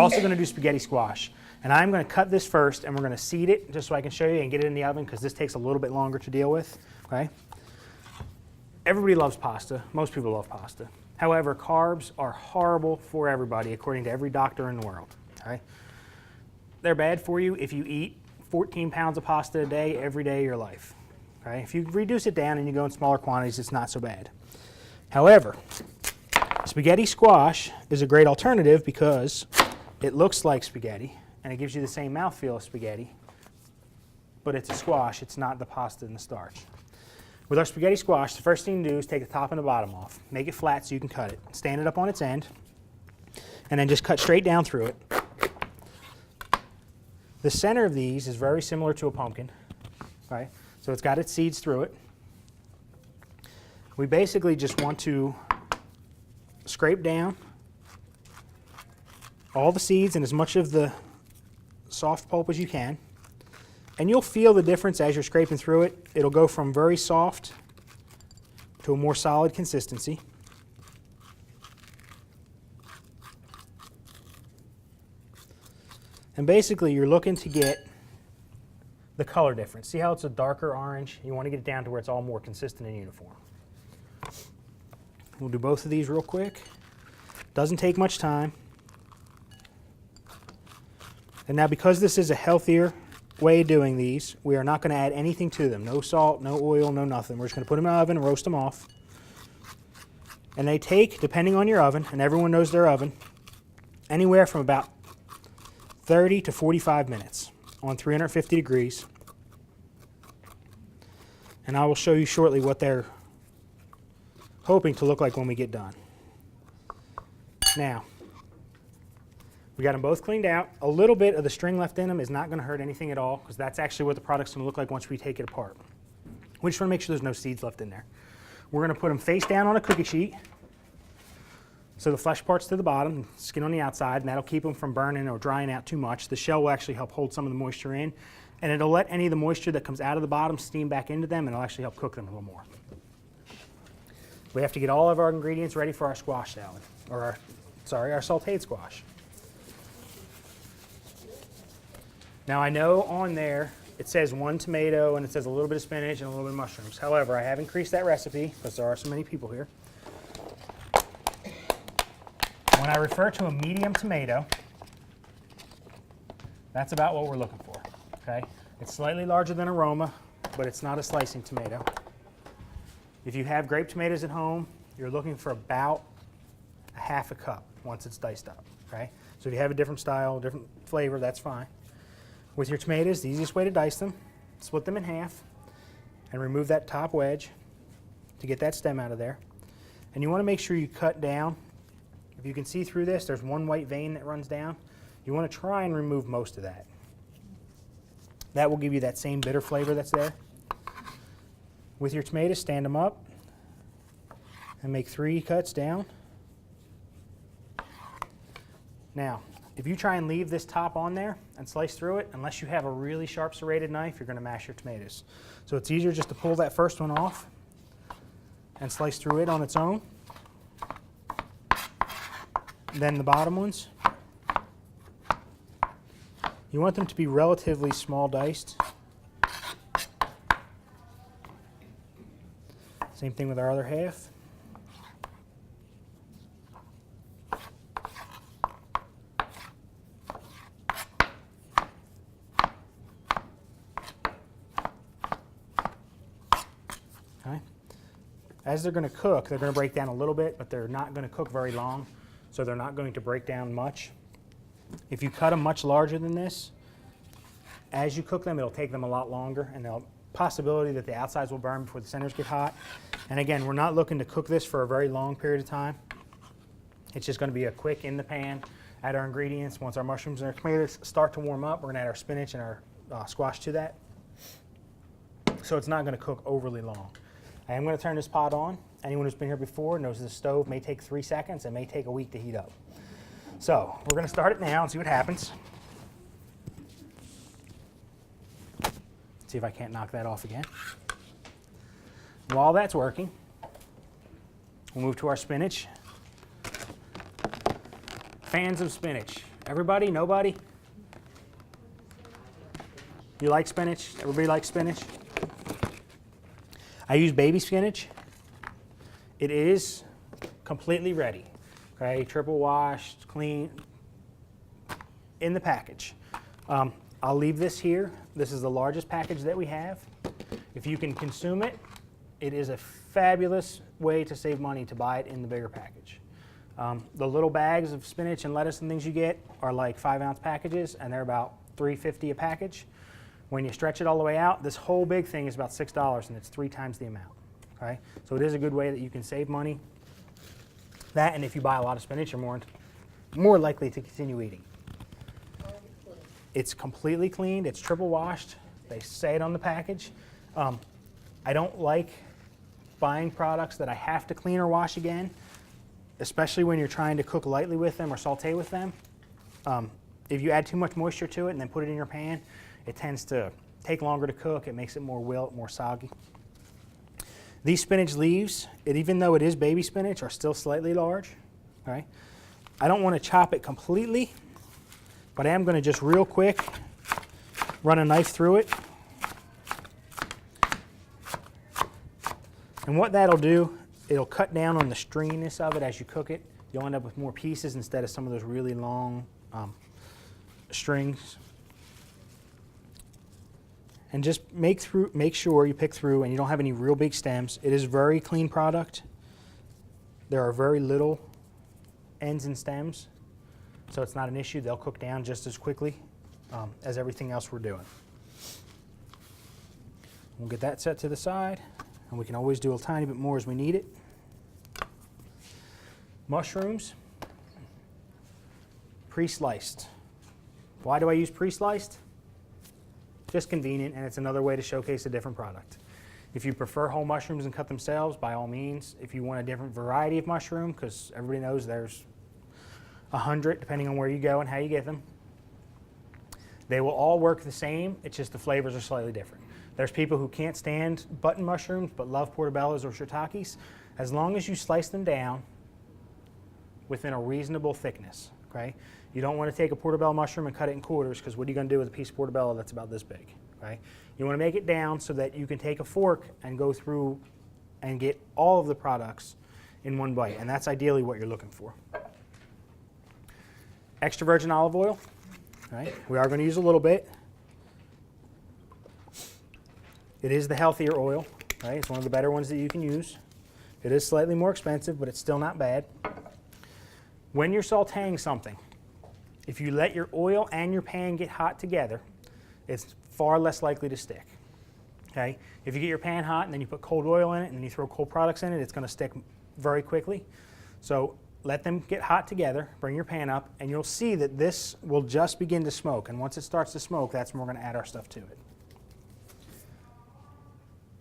also going to do spaghetti squash. And I'm going to cut this first, and we're going to seed it just so I can show you and get it in the oven, because this takes a little bit longer to deal with. Okay? Everybody loves pasta. Most people love pasta. However, carbs are horrible for everybody, according to every doctor in the world. Okay? They're bad for you if you eat 14 pounds of pasta a day every day of your life. Okay? If you reduce it down and you go in smaller quantities, it's not so bad. However, spaghetti squash is a great alternative because it looks like spaghetti and it gives you the same mouthfeel as spaghetti, but it's a squash, it's not the pasta and the starch. With our spaghetti squash, the first thing to do is take the top and the bottom off. Make it flat so you can cut it. Stand it up on its end, and then just cut straight down through it. The center of these is very similar to a pumpkin. Okay? So it's got its seeds through it. We basically just want to scrape down all the seeds and as much of the soft pulp as you can. And you'll feel the difference as you're scraping through it. It'll go from very soft to a more solid consistency. And basically you're looking to get the color difference. See how it's a darker orange? You want to get it down to where it's all more consistent and uniform. We'll do both of these real quick. Doesn't take much time. And now, because this is a healthier way of doing these, we are not going to add anything to them. No salt, no oil, no nothing. We're just going to put them in the oven and roast them off. And they take, depending on your oven, and everyone knows their oven, anywhere from about 30 to 45 minutes on 350 degrees. And I will show you shortly what they're hoping to look like when we get done. Now, we got them both cleaned out. A little bit of the string left in them is not going to hurt anything at all, because that's actually what the product's going to look like once we take it apart. We just want to make sure there's no seeds left in there. We're going to put them face down on a cookie sheet, so the flesh part's to the bottom, skin on the outside, and that'll keep them from burning or drying out too much. The shell will actually help hold some of the moisture in, and it'll let any of the moisture that comes out of the bottom steam back into them, and it'll actually help cook them a little more. We have to get all of our ingredients ready for our squash salad, or our sautéed squash. Now, I know on there it says 1 tomato and it says a little bit of spinach and a little bit of mushrooms. However, I have increased that recipe because there are so many people here. When I refer to a medium tomato, that's about what we're looking for. Okay? It's slightly larger than a Roma, but it's not a slicing tomato. If you have grape tomatoes at home, you're looking for about a half a cup once it's diced up. Okay? So if you have a different style, different flavor, that's fine. With your tomatoes, the easiest way to dice them, split them in half and remove that top wedge to get that stem out of there. And you want to make sure you cut down. If you can see through this, there's one white vein that runs down. You want to try and remove most of that. That will give you that same bitter flavor that's there. With your tomatoes, stand them up and make 3 cuts down. Now, if you try and leave this top on there and slice through it, unless you have a really sharp serrated knife, you're going to mash your tomatoes. So it's easier just to pull that first one off and slice through it on its own. Then the bottom ones. You want them to be relatively small diced. Same thing with our other half. Okay. As they're going to cook, they're going to break down a little bit, but they're not going to cook very long, so they're not going to break down much. If you cut them much larger than this, as you cook them, it'll take them a lot longer, and there'll possibility that the outsides will burn before the centers get hot. And again, we're not looking to cook this for a very long period of time. It's just going to be a quick in the pan, add our ingredients. Once our mushrooms and our tomatoes start to warm up, we're going to add our spinach and our squash to that. So it's not going to cook overly long. I am going to turn this pot on. Anyone who's been here before knows the stove may take 3 seconds and may take a week to heat up. So we're going to start it now and see what happens. See if I can't knock that off again. While that's working, we'll move to our spinach. Fans of spinach, Everybody? Nobody? You like spinach? Everybody likes spinach? I use baby spinach. It is completely ready. Okay, triple washed, clean, in the package. I'll leave this here. This is the largest package that we have. If you can consume it, it is a fabulous way to save money to buy it in the bigger package. The little bags of spinach and lettuce and things you get are like 5-ounce packages, and they're about $3.50 a package. When you stretch it all the way out, this whole big thing is about $6, and it's 3 times the amount. Okay, so it is a good way that you can save money. That, and if you buy a lot of spinach, you're more likely to continue eating. It's completely cleaned. It's triple washed. They say it on the package. I don't like buying products that I have to clean or wash again, especially when you're trying to cook lightly with them or saute with them. If you add too much moisture to it and then put it in your pan, it tends to take longer to cook. It makes it more wilt, more soggy. These spinach leaves, even though it is baby spinach, are still slightly large. Okay? I don't want to chop it completely, but I am going to just real quick run a knife through it. And what that'll do, it'll cut down on the stringiness of it as you cook it. You'll end up with more pieces instead of some of those really long strings. And just make sure you pick through and you don't have any real big stems. It is a very clean product. There are very little ends and stems, so it's not an issue. They'll cook down just as quickly as everything else we're doing. We'll get that set to the side, and we can always do a tiny bit more as we need it. Mushrooms, pre-sliced. Why do I use pre-sliced? Just convenient, and it's another way to showcase a different product. If you prefer whole mushrooms and cut themselves, by all means. If you want a different variety of mushroom, because everybody knows there's 100 depending on where you go and how you get them, they will all work the same. It's just the flavors are slightly different. There's people who can't stand button mushrooms but love portobellos or shiitakes. As long as you slice them down within a reasonable thickness, okay? You don't want to take a portobello mushroom and cut it in quarters, because what are you going to do with a piece of portobello that's about this big, okay? You want to make it down so that you can take a fork and go through and get all of the products in one bite, and that's ideally what you're looking for. Extra virgin olive oil, right? We are going to use a little bit. It is the healthier oil, right? It's one of the better ones that you can use. It is slightly more expensive, but it's still not bad. When you're sauteing something, if you let your oil and your pan get hot together, it's far less likely to stick. Okay? If you get your pan hot and then you put cold oil in it and then you throw cold products in it, it's going to stick very quickly. So let them get hot together, bring your pan up, and you'll see that this will just begin to smoke. And once it starts to smoke, that's when we're going to add our stuff to it.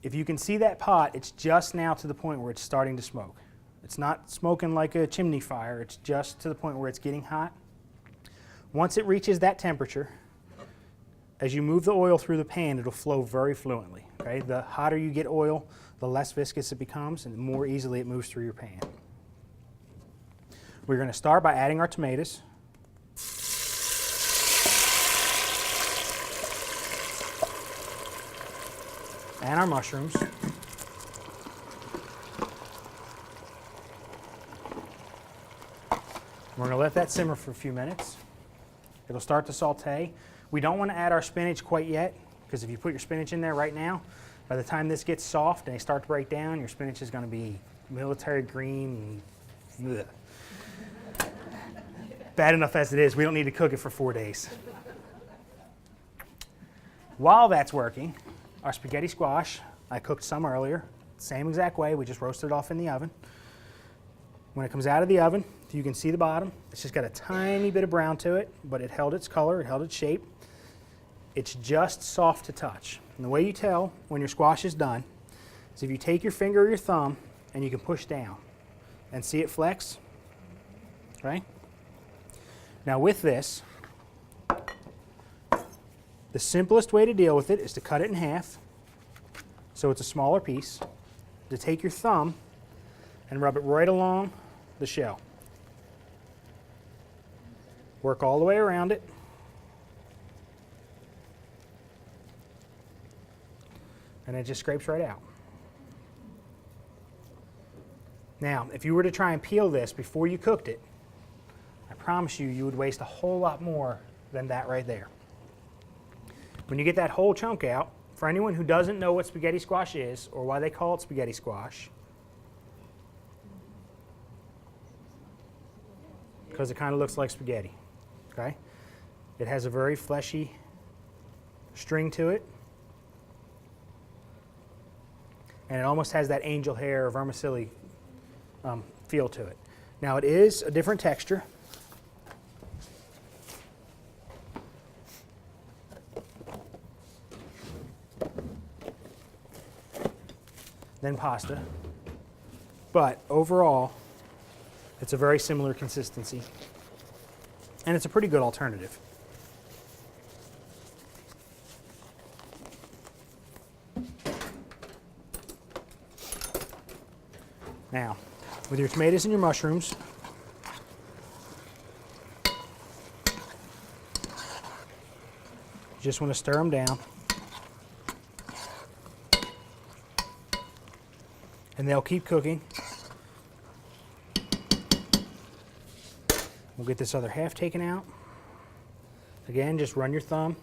If you can see that pot, it's just now to the point where it's starting to smoke. It's not smoking like a chimney fire. It's just to the point where it's getting hot. Once it reaches that temperature, as you move the oil through the pan, it'll flow very fluently. Okay? The hotter you get oil, the less viscous it becomes, and the more easily it moves through your pan. We're going to start by adding our tomatoes. And our mushrooms. We're going to let that simmer for a few minutes. It'll start to saute. We don't want to add our spinach quite yet, because if you put your spinach in there right now, by the time this gets soft and they start to break down, your spinach is going to be military green. And bad enough as it is, we don't need to cook it for 4 days. While that's working, our spaghetti squash, I cooked some earlier. Same exact way, we just roasted it off in the oven. When it comes out of the oven, you can see the bottom. It's just got a tiny bit of brown to it, but it held its color, it held its shape. It's just soft to touch. And the way you tell when your squash is done is if you take your finger or your thumb and you can push down and see it flex, right? Now with this, the simplest way to deal with it is to cut it in half so it's a smaller piece, to take your thumb and rub it right along the shell. Work all the way around it. And it just scrapes right out. Now, if you were to try and peel this before you cooked it, I promise you, you would waste a whole lot more than that right there. When you get that whole chunk out, for anyone who doesn't know what spaghetti squash is or why they call it spaghetti squash, because it kind of looks like spaghetti, okay? It has a very fleshy string to it, and it almost has that angel hair or vermicelli feel to it. Now it is a different texture. Than pasta, but overall it's a very similar consistency and it's a pretty good alternative. Now, with your tomatoes and your mushrooms, you just want to stir them down. And they'll keep cooking. We'll get this other half taken out. Again, just run your thumb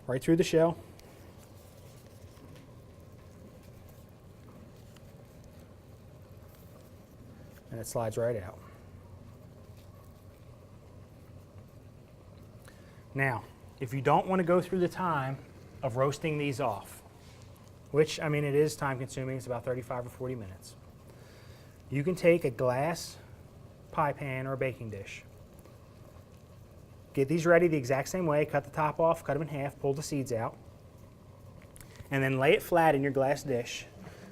right through the shell. And it slides right out. Now, if you don't want to go through the time of roasting these off, which, I mean, it is time consuming, it's about 35 or 40 minutes. You can take a glass pie pan or a baking dish. Get these ready the exact same way, cut the top off, cut them in half, pull the seeds out, and then lay it flat in your glass dish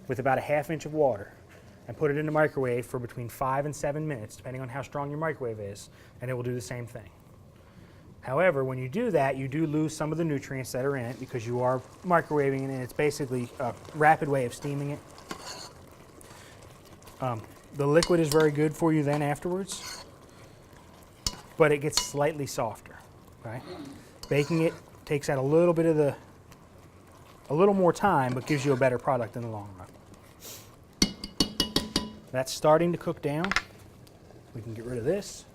with about a ½ inch of water and put it in the microwave for between 5 and 7 minutes, depending on how strong your microwave is, and it will do the same thing. However, when you do that, you do lose some of the nutrients that are in it because you are microwaving it, and it's basically a rapid way of steaming it. The liquid is very good for you then afterwards, but it gets slightly softer. Okay? Baking it takes out a little bit of a little more time, but gives you a better product in the long run. That's starting to cook down. We can get rid of this.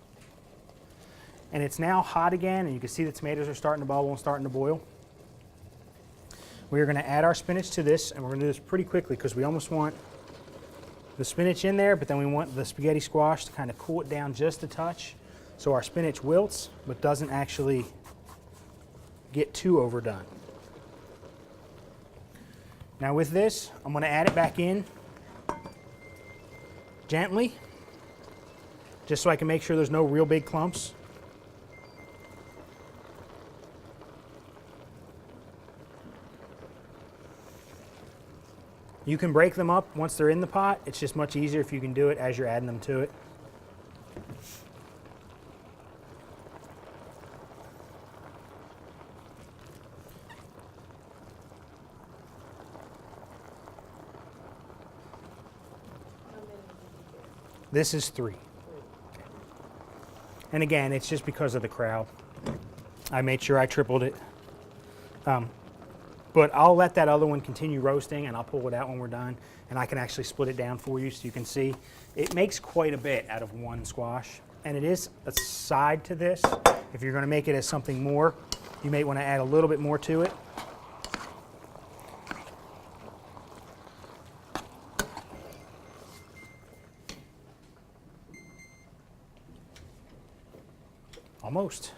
And it's now hot again, and you can see the tomatoes are starting to bubble and starting to boil. We are going to add our spinach to this, and we're going to do this pretty quickly because we almost want the spinach in there, but then we want the spaghetti squash to kind of cool it down just a touch so our spinach wilts but doesn't actually get too overdone. Now with this, I'm going to add it back in gently, just so I can make sure there's no real big clumps. You can break them up once they're in the pot. It's just much easier if you can do it as you're adding them to it. This is 3. Okay. And again, it's just because of the crowd. I made sure I tripled it. But I'll let that other one continue roasting, and I'll pull it out when we're done, and I can actually split it down for you so you can see. It makes quite a bit out of one squash, and it is a side to this. If you're going to make it as something more, you may want to add a little bit more to it. Almost.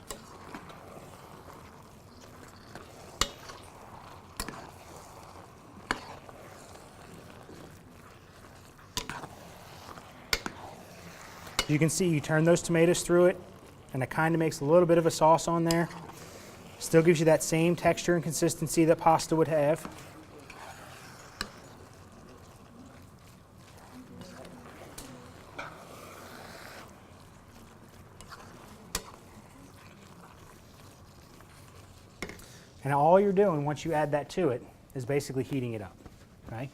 You can see you turn those tomatoes through it, and it kind of makes a little bit of a sauce on there. Still gives you that same texture and consistency that pasta would have. And all you're doing once you add that to it is basically heating it up. Okay?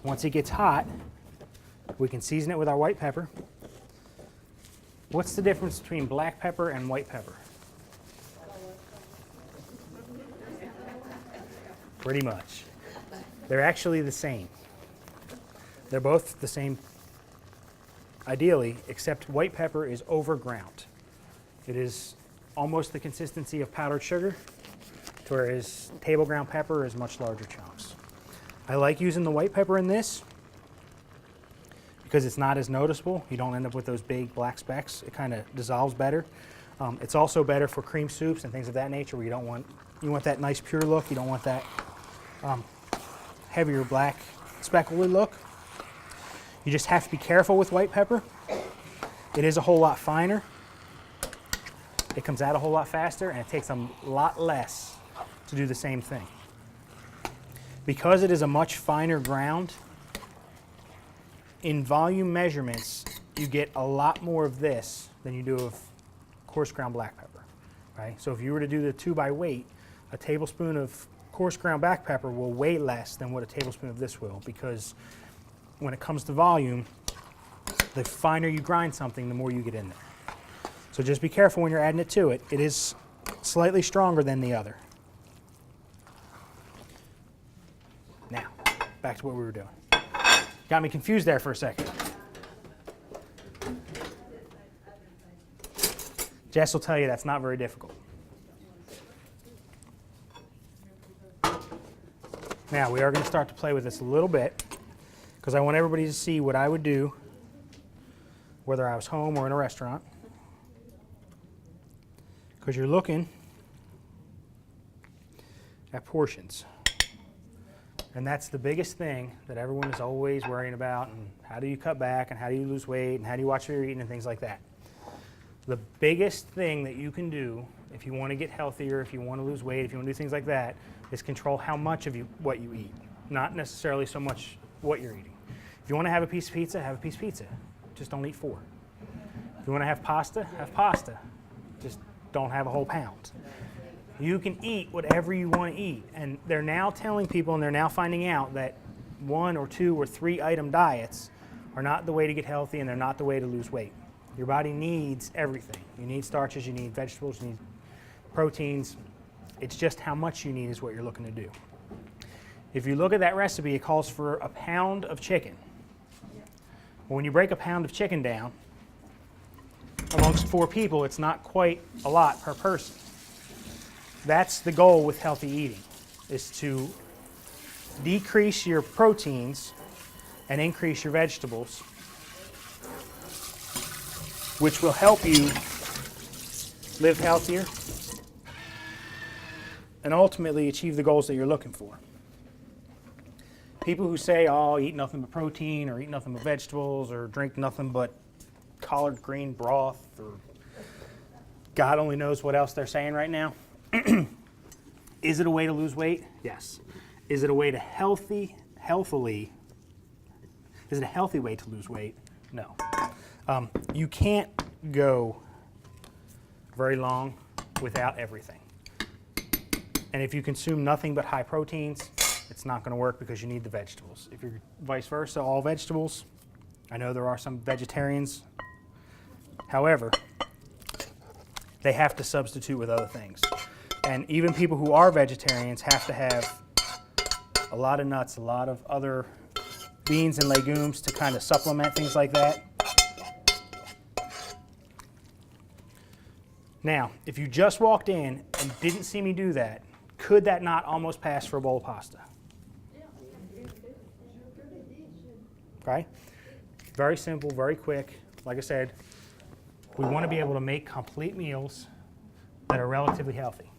Once it gets hot, we can season it with our white pepper. What's the difference between black pepper and white pepper? Pretty much. They're actually the same. They're both the same, ideally, except white pepper is overground. It is almost the consistency of powdered sugar, whereas table ground pepper is much larger chunks. I like using the white pepper in this because it's not as noticeable. You don't end up with those big black specks. It kind of dissolves better. It's also better for cream soups and things of that nature where you want that nice pure look. You don't want that heavier black speckly look. You just have to be careful with white pepper. It is a whole lot finer. It comes out a whole lot faster, and it takes a lot less to do the same thing. Because it is a much finer ground, in volume measurements, you get a lot more of this than you do of coarse ground black pepper, right? So if you were to do the 2 by weight, a tablespoon of coarse ground black pepper will weigh less than what a tablespoon of this will, because when it comes to volume, the finer you grind something, the more you get in there. So just be careful when you're adding it to it. It is slightly stronger than the other. Now, back to what we were doing. Got me confused there for a second. Jess will tell you that's not very difficult. Now, we are going to start to play with this a little bit because I want everybody to see what I would do whether I was home or in a restaurant. Because you're looking at portions. And that's the biggest thing that everyone is always worrying about, and how do you cut back, and how do you lose weight, and how do you watch what you're eating, and things like that. The biggest thing that you can do if you want to get healthier, if you want to lose weight, if you want to do things like that, is control how much of what you eat, not necessarily so much what you're eating. If you want to have a piece of pizza, have a piece of pizza. Just don't eat 4. If you want to have pasta, have pasta. Just don't have a whole pound. You can eat whatever you want to eat. And they're now telling people, and they're now finding out, that 1 or 2 or 3 item diets are not the way to get healthy, and they're not the way to lose weight. Your body needs everything. You need starches, you need vegetables, you need proteins. It's just how much you need is what you're looking to do. If you look at that recipe, it calls for a pound of chicken. Well, when you break a pound of chicken down, amongst 4 people, it's not quite a lot per person. That's the goal with healthy eating, is to decrease your proteins and increase your vegetables, which will help you live healthier and ultimately achieve the goals that you're looking for. People who say, oh, eat nothing but protein, or eat nothing but vegetables, or drink nothing but collard green broth, or God only knows what else they're saying right now. Is it a way to lose weight? Yes. Is it a way to healthy way to lose weight? No. You can't go very long without everything. And if you consume nothing but high proteins, it's not going to work because you need the vegetables. If you're vice versa, all vegetables, I know there are some vegetarians. However, they have to substitute with other things. And even people who are vegetarians have to have a lot of nuts, a lot of other beans and legumes to kind of supplement things like that. Now, if you just walked in and didn't see me do that, could that not almost pass for a bowl of pasta? Okay? Very simple, very quick. Like I said, we want to be able to make complete meals that are relatively healthy.